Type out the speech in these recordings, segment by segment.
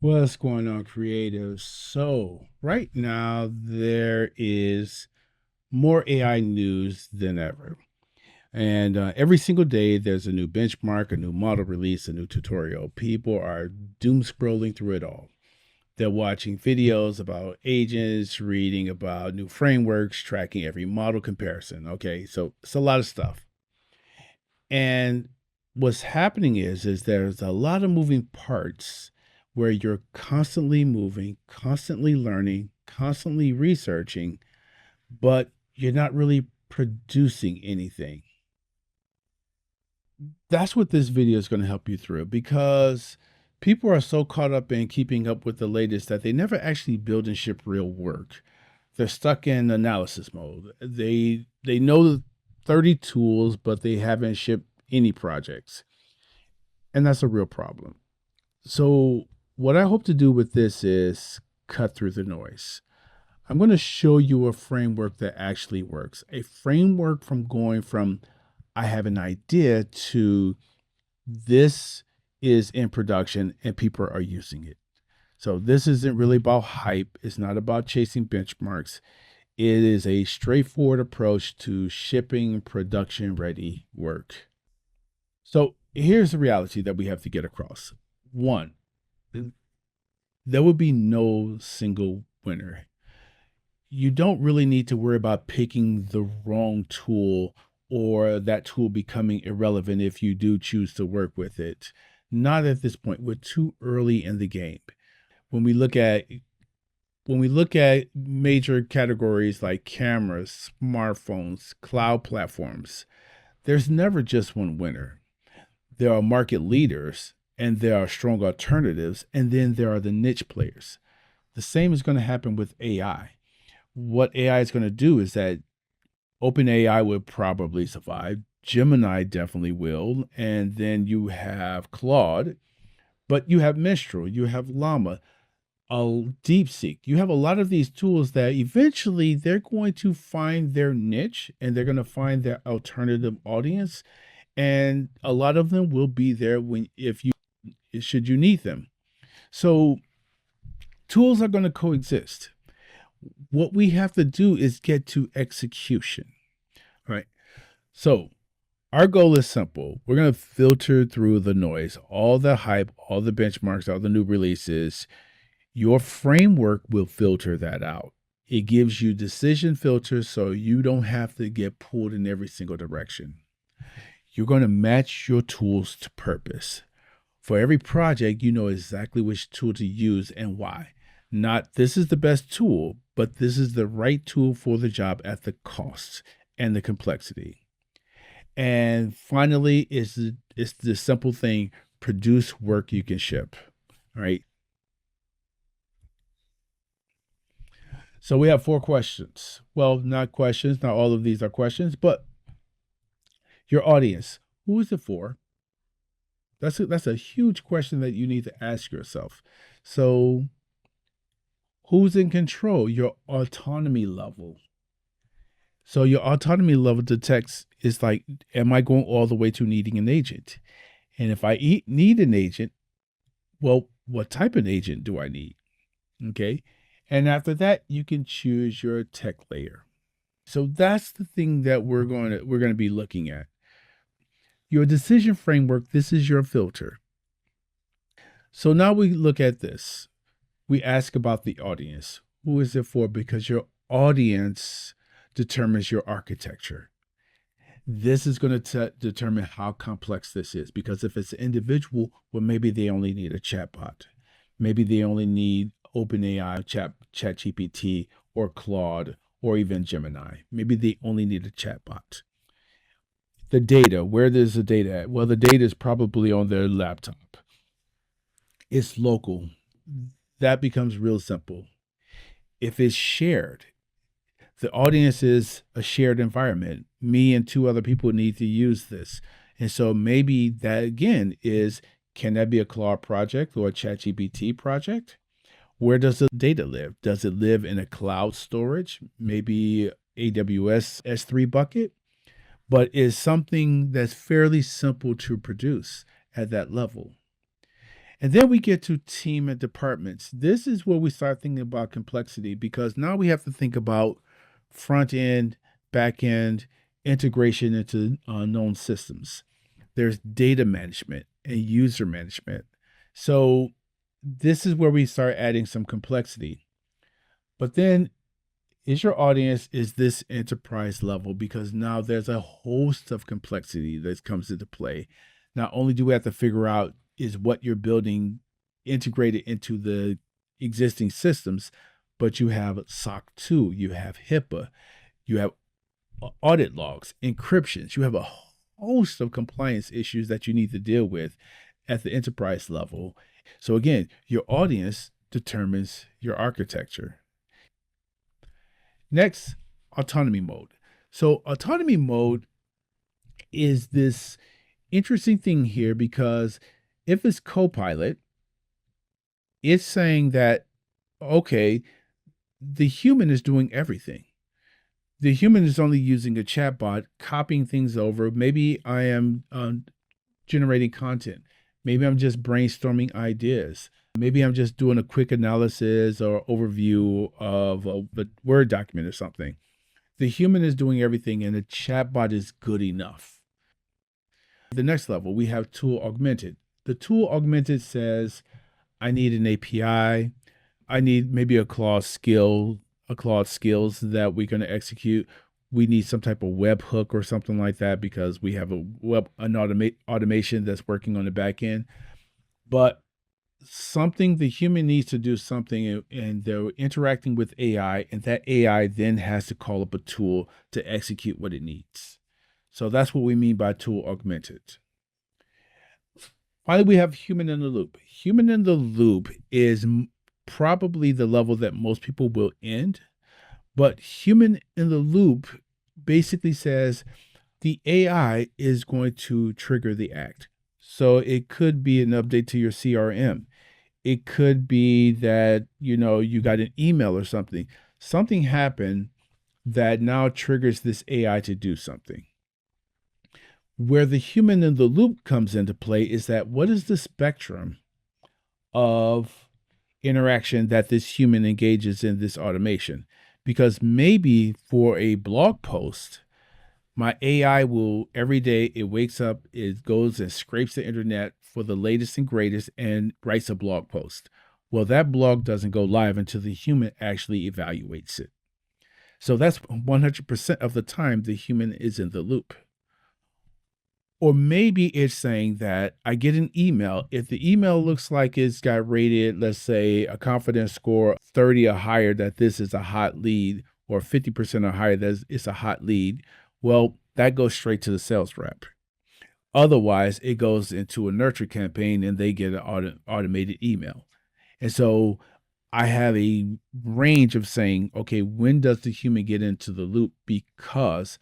What's going on, creatives? So, right now, there is more AI news than ever. And every single day, there's a new benchmark, a new model release, a new tutorial. People are doom scrolling through it all. They're watching videos about agents, reading about new frameworks, tracking every model comparison. Okay, so it's a lot of stuff. And what's happening is there's a lot of moving parts where you're constantly moving, constantly learning, constantly researching, but you're not really producing anything. That's what this video is going to help you through because people are so caught up in keeping up with the latest that they never actually build and ship real work. They're stuck in analysis mode. They know 30 tools, but they haven't shipped any projects. And that's a real problem. So, what I hope to do with this is cut through the noise. I'm going to show you a framework that actually works. A framework from going from I have an idea to this is in production and people are using it. So, this isn't really about hype. It's not about chasing benchmarks. It is a straightforward approach to shipping production ready work. So, here's the reality that we have to get across. One, there will be no single winner. You don't really need to worry about picking the wrong tool or that tool becoming irrelevant if you do choose to work with it. Not at this point. We're too early in the game. When we look at major categories like cameras, smartphones, cloud platforms, there's never just one winner. There are market leaders and there are strong alternatives, and then there are the niche players. The same is going to happen with AI. What AI is going to do is that OpenAI will probably survive. Gemini definitely will. And then you have Claude, but you have Mistral, you have Llama, DeepSeek. You have a lot of these tools that eventually they're going to find their niche and they're going to find their alternative audience. And a lot of them will be there when, if you, should you need them. So tools are going to coexist. What we have to do is get to execution. All right. So our goal is simple. We're going to filter through the noise, all the hype, all the benchmarks, all the new releases. Your framework will filter that out. It gives you decision filters so you don't have to get pulled in every single direction. You're going to match your tools to purpose. For every project, you know exactly which tool to use and why. Not this is the best tool, but this is the right tool for the job at the cost and the complexity. And finally, it's the simple thing: produce work you can ship. All right. So we have 4 questions. Well, not questions. Not all of these are questions, but your audience. Who is it for? That's a huge question that you need to ask yourself. So, who's in control? Your autonomy level. So your autonomy level detects is like, am I going all the way to needing an agent? And if I need an agent, well, what type of agent do I need? Okay. And after that, you can choose your tech layer. So that's the thing that we're going to be looking at. Your decision framework, this is your filter. So now we look at this. We ask about the audience. Who is it for? Because your audience determines your architecture. This is going to determine how complex this is. Because if it's an individual, well, maybe they only need a chatbot. Maybe they only need OpenAI, ChatGPT, or Claude, or even Gemini. Maybe they only need a chatbot. The data, where does the data at? Well, the data is probably on their laptop. It's local. That becomes real simple. If it's shared, the audience is a shared environment. Me and 2 other people need to use this. And so maybe that again is, can that be a Claude project or a ChatGPT project? Where does the data live? Does it live in a cloud storage? Maybe AWS S3 bucket? But is something that's fairly simple to produce at that level. And then we get to team and departments. This is where we start thinking about complexity because now we have to think about front end, back end, integration into known systems. There's data management and user management. So this is where we start adding some complexity. But then is your audience is this enterprise level because now there's a host of complexity that comes into play. Not only do we have to figure out is what you're building integrated into the existing systems, but you have SOC 2, you have HIPAA, you have audit logs, encryptions, you have a host of compliance issues that you need to deal with at the enterprise level. So again, your audience determines your architecture. Next, autonomy mode. So autonomy mode is this interesting thing here because if it's Copilot, it's saying that, okay, the human is doing everything. The human is only using a chatbot, copying things over. Maybe I am generating content. Maybe I'm just brainstorming ideas. Maybe I'm just doing a quick analysis or overview of a Word document or something. The human is doing everything and the chatbot is good enough. The next level, we have tool augmented. The tool augmented says, I need an API. I need maybe a Claude skills that we're going to execute. We need some type of webhook or something like that because we have an automation that's working on the back end. But the human needs to do something and they're interacting with AI, and that AI then has to call up a tool to execute what it needs. So that's what we mean by tool augmented. Finally, we have human in the loop. Human in the loop is probably the level that most people will end, but human in the loop basically says the AI is going to trigger the act. So it could be an update to your CRM. It could be that, you got an email or something. Something happened that now triggers this AI to do something. Where the human in the loop comes into play is that what is the spectrum of interaction that this human engages in this automation? Because maybe for a blog post, my AI will every day, it wakes up, it goes and scrapes the internet for the latest and greatest and writes a blog post. Well, that blog doesn't go live until the human actually evaluates it. So that's 100% of the time the human is in the loop. Or maybe it's saying that I get an email. If the email looks like it's got rated, let's say a confidence score 30 or higher, that this is a hot lead, or 50% or higher, that it's a hot lead, well, that goes straight to the sales rep. Otherwise, it goes into a nurture campaign and they get an automated email. And so I have a range of saying, okay, when does the human get into the loop? Because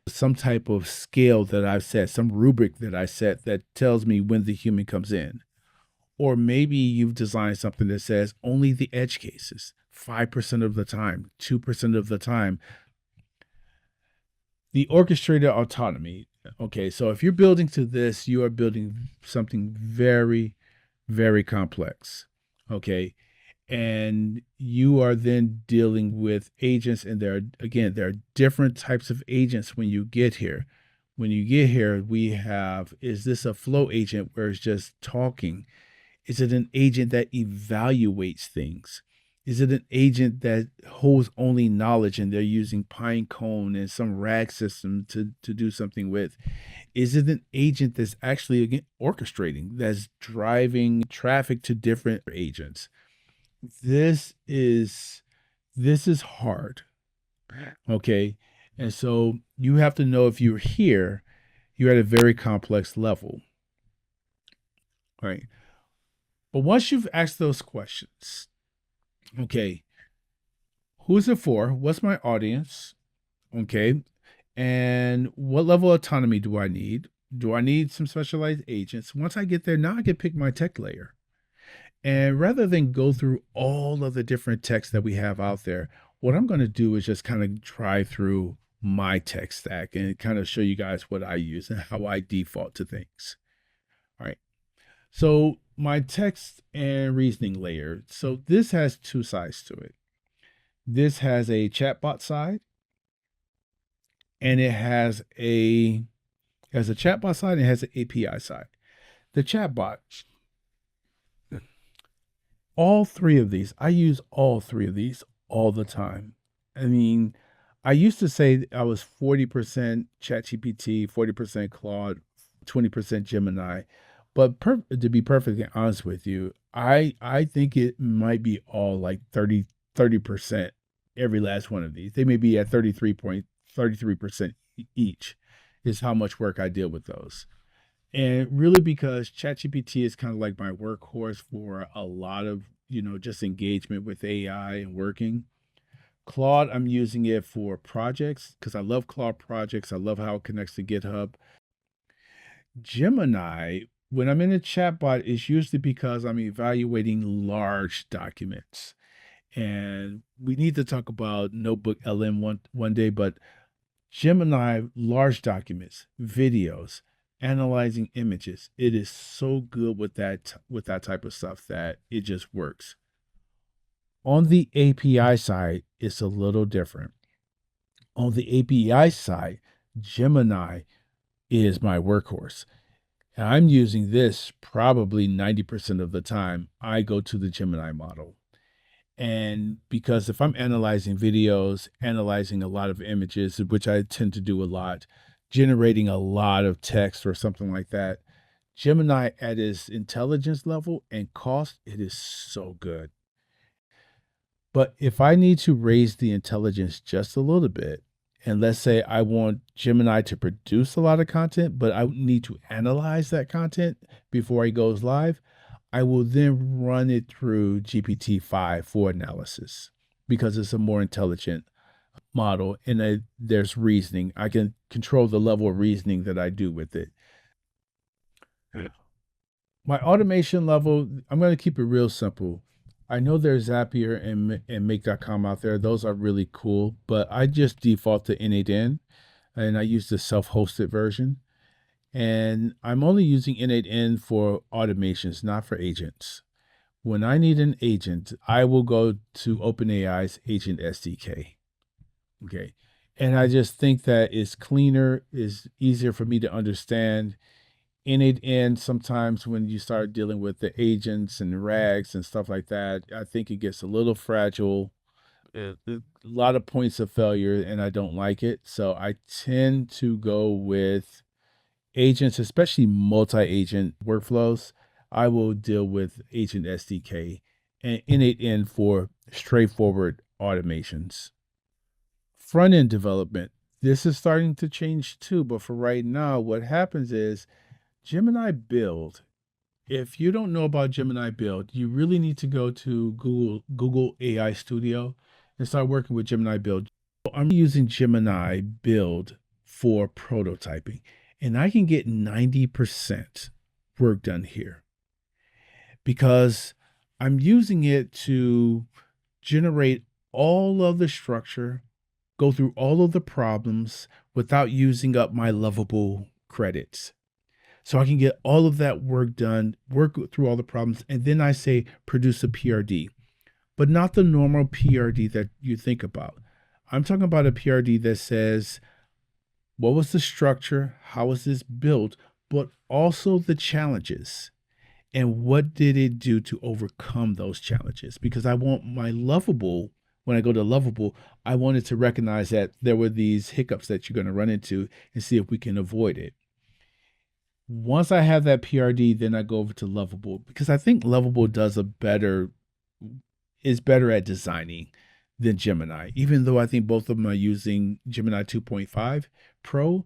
some type of scale that I've set, some rubric that I set that tells me when the human comes in. Or maybe you've designed something that says only the edge cases, 5% of the time, 2% of the time. The orchestrated autonomy. Okay, so if you're building to this, you are building something very, very complex. Okay. And you are then dealing with agents, and there are different types of agents when you get here. When you get here, we have, is this a flow agent where it's just talking? Is it an agent that evaluates things? Is it an agent that holds only knowledge and they're using Pinecone and some RAG system to do something with? Is it an agent that's actually, again, orchestrating, that's driving traffic to different agents? This is hard. Okay. And so you have to know if you're here, you're at a very complex level. All right. But once you've asked those questions, okay, who is it for? What's my audience? Okay. And what level of autonomy do I need? Do I need some specialized agents? Once I get there, now I can pick my tech layer. And rather than go through all of the different texts that we have out there, what I'm going to do is just kind of try through my tech stack and kind of show you guys what I use and how I default to things. All right. So my text and reasoning layer. So this has two sides to it. This has a chatbot side, and it has a chatbot side and it has an API side. The chatbot, all three of these, I use all three of these all the time. I mean, I used to say I was 40% ChatGPT, 40% Claude, 20% Gemini. But to be perfectly honest with you, I think it might be all like 30% every last one of these. They may be at 33% each is how much work I deal with those. And really because ChatGPT is kind of like my workhorse for a lot of, just engagement with AI and working. Claude, I'm using it for projects because I love Claude projects. I love how it connects to GitHub. Gemini, when I'm in a chatbot, is usually because I'm evaluating large documents. And we need to talk about Notebook LM one day, but Gemini, large documents, videos, analyzing images. It is so good with that type of stuff that it just works. On the API side, it's a little different. On the API side, Gemini is my workhorse. And I'm using this probably 90% of the time. I go to the Gemini model. And because if I'm analyzing videos, analyzing a lot of images, which I tend to do a lot, generating a lot of text or something like that, Gemini at its intelligence level and cost, it is so good. But if I need to raise the intelligence just a little bit, and let's say I want Gemini to produce a lot of content, but I need to analyze that content before it goes live, I will then run it through GPT-5 for analysis because it's a more intelligent model and there's reasoning. I can control the level of reasoning that I do with it. My automation level, I'm going to keep it real simple. I know there's Zapier and Make.com out there. Those are really cool, but I just default to N8N and I use the self-hosted version. And I'm only using N8N for automations, not for agents. When I need an agent, I will go to OpenAI's Agent SDK. Okay. And I just think that it's cleaner, is easier for me to understand. N8N, sometimes when you start dealing with the agents and rags and stuff like that, I think it gets a little fragile. A lot of points of failure, and I don't like it. So I tend to go with agents, especially multi-agent workflows. I will deal with Agent SDK and N8N for straightforward automations. Front end development. This is starting to change too, but for right now, what happens is Gemini Build. If you don't know about Gemini Build, you really need to go to Google AI Studio and start working with Gemini Build. I'm using Gemini Build for prototyping, and I can get 90% work done here because I'm using it to generate all of the structure, go through all of the problems without using up my Lovable credits. So I can get all of that work done, work through all the problems, and then I say produce a PRD, but not the normal PRD that you think about. I'm talking about a PRD that says, what was the structure? How was this built? But also the challenges. And what did it do to overcome those challenges? Because I want my Lovable, when I go to Lovable, I wanted to recognize that there were these hiccups that you're going to run into and see if we can avoid it. Once I have that PRD, then I go over to Lovable because I think Lovable is better at designing than Gemini. Even though I think both of them are using Gemini 2.5 Pro,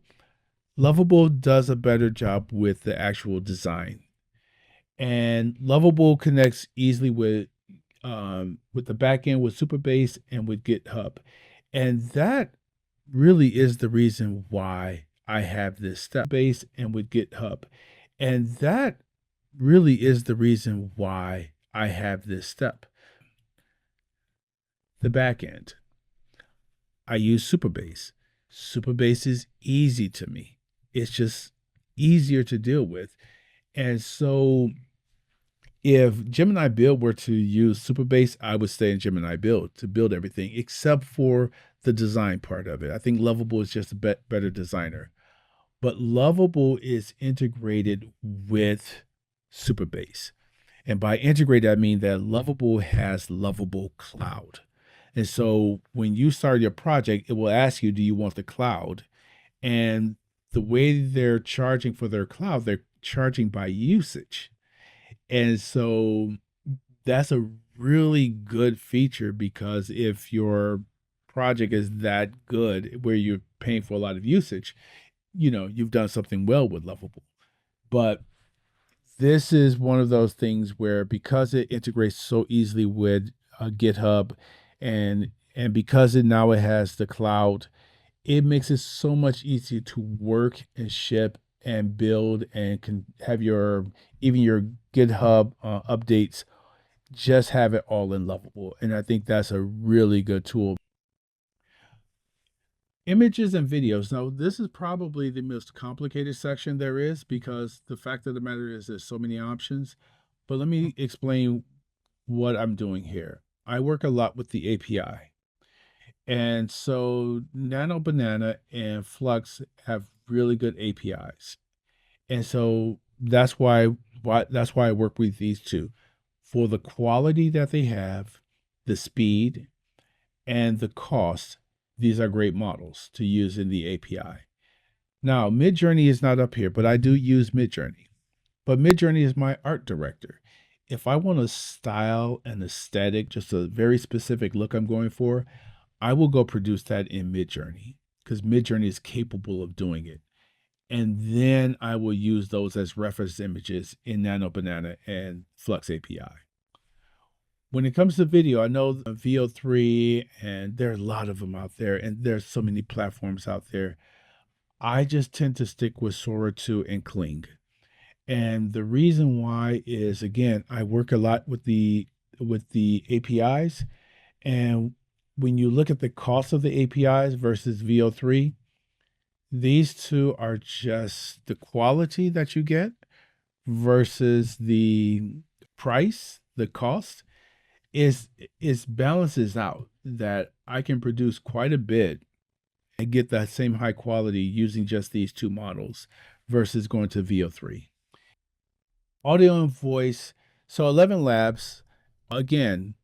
Lovable does a better job with the actual design. And Lovable connects easily with the backend, with Supabase, and with GitHub. And that really is the reason why I have this step base and with GitHub. And that really is the reason why I have this step. The backend. I use Supabase. Supabase is easy to me. It's just easier to deal with. And so If Gemini Build were to use Supabase, I would stay in Gemini Build to build everything except for the design part of it. I think Lovable is just a better designer. But Lovable is integrated with Supabase. And by integrated, I mean that Lovable has Lovable Cloud. And so when you start your project, it will ask you, do you want the cloud? And the way they're charging for their cloud, they're charging by usage. And so that's a really good feature because if your project is that good where you're paying for a lot of usage, you've done something well with Lovable. But this is one of those things where because it integrates so easily with GitHub and because it has the cloud, it makes it so much easier to work and ship and build and can have even your GitHub updates just have it all in Lovable. And I think that's a really good tool. Images and videos. Now, this is probably the most complicated section there is because the fact of the matter is there's so many options. But let me explain what I'm doing here. I work a lot with the API. And so Nano Banana and Flux have really good APIs. And so that's why I work with these two. For the quality that they have, the speed, and the cost, these are great models to use in the API. Now, Midjourney is not up here, but I do use Midjourney. But Midjourney is my art director. If I want a style and aesthetic, just a very specific look I'm going for, I will go produce that in Midjourney because Midjourney is capable of doing it. And then I will use those as reference images in Nano Banana and Flux API. When it comes to video, I know VO3 and there are a lot of them out there, and there's so many platforms out there. I just tend to stick with Sora 2 and Kling. And the reason why is again, I work a lot with the APIs, and when you look at the cost of the APIs versus VO3, these two are just the quality that you get versus the price, the cost is balances out that I can produce quite a bit and get that same high quality using just these two models versus going to VO3. Audio and voice. So 11 Labs, again,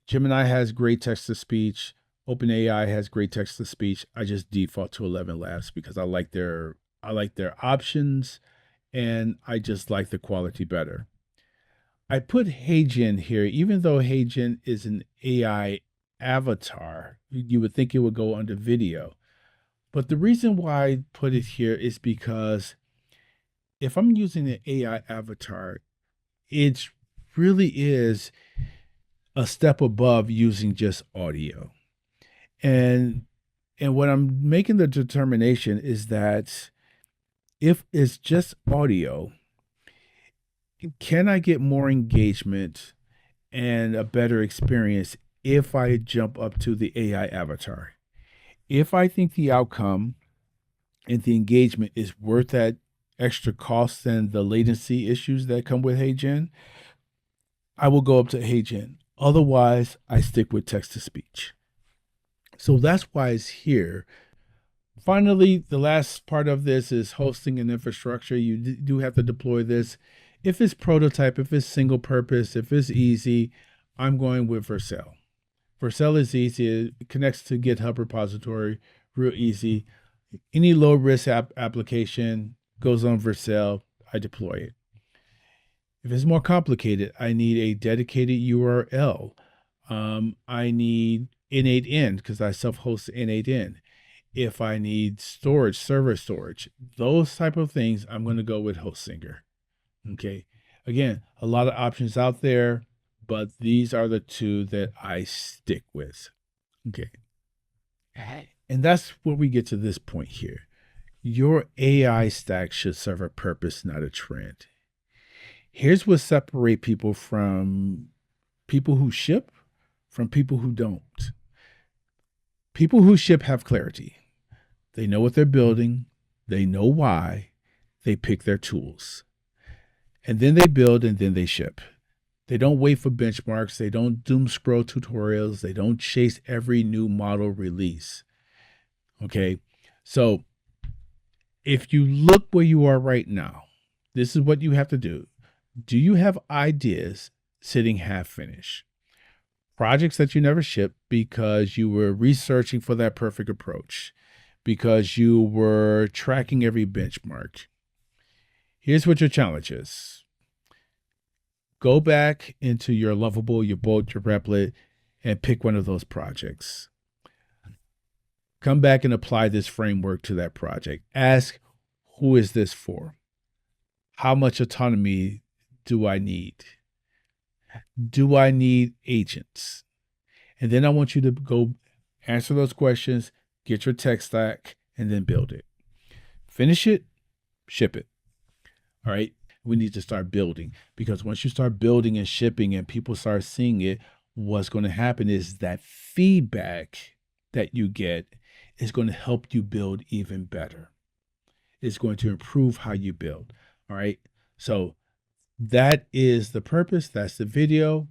Gemini has great text to speech. OpenAI has great text to speech. I just default to 11 Labs because I like their options and I just like the quality better. I put HeyGen here, even though HeyGen is an AI avatar. You would think it would go under video. But the reason why I put it here is because if I'm using an AI avatar, it really is a step above using just audio. And what I'm making the determination is that if it's just audio, can I get more engagement and a better experience if I jump up to the AI avatar? If I think the outcome and the engagement is worth that extra cost and the latency issues that come with HeyGen, I will go up to HeyGen. Otherwise, I stick with text to speech. So that's why it's here. Finally, the last part of this is hosting and infrastructure. You do have to deploy this. If it's prototype, if it's single purpose, if it's easy, I'm going with Vercel. Vercel is easy. It connects to GitHub repository, real easy. Any low risk application goes on Vercel. I deploy it. If it's more complicated, I need a dedicated URL. I need N8N because I self-host N8N. If I need storage, server storage, those type of things, I'm going to go with Hostinger. Okay. Again, a lot of options out there, but these are the two that I stick with. Okay. And that's where we get to this point here. Your AI stack should serve a purpose, not a trend. Here's what separates people from people who ship from people who don't. People who ship have clarity. They know what they're building. They know why. They pick their tools. And then they build and then they ship. They don't wait for benchmarks. They don't doom scroll tutorials. They don't chase every new model release. Okay. So if you look where you are right now, this is what you have to do. Do you have ideas sitting half finished? Projects that you never shipped because you were researching for that perfect approach, because you were tracking every benchmark. Here's what your challenge is. Go back into your Lovable, your Bolt, your Replit, and pick one of those projects. Come back and apply this framework to that project. Ask, who is this for? How much autonomy do I need? Do I need agents? And then I want you to go answer those questions, get your tech stack, and then build it. Finish it, ship it. All right. We need to start building, because once you start building and shipping and people start seeing it, what's going to happen is that feedback that you get is going to help you build even better. It's going to improve how you build. All right. So that is the purpose. That's the video.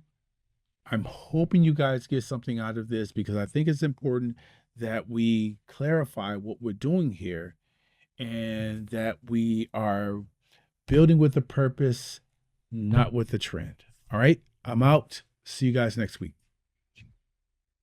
I'm hoping you guys get something out of this, because I think it's important that we clarify what we're doing here and that we are building with a purpose, not with a trend. All right. I'm out. See you guys next week.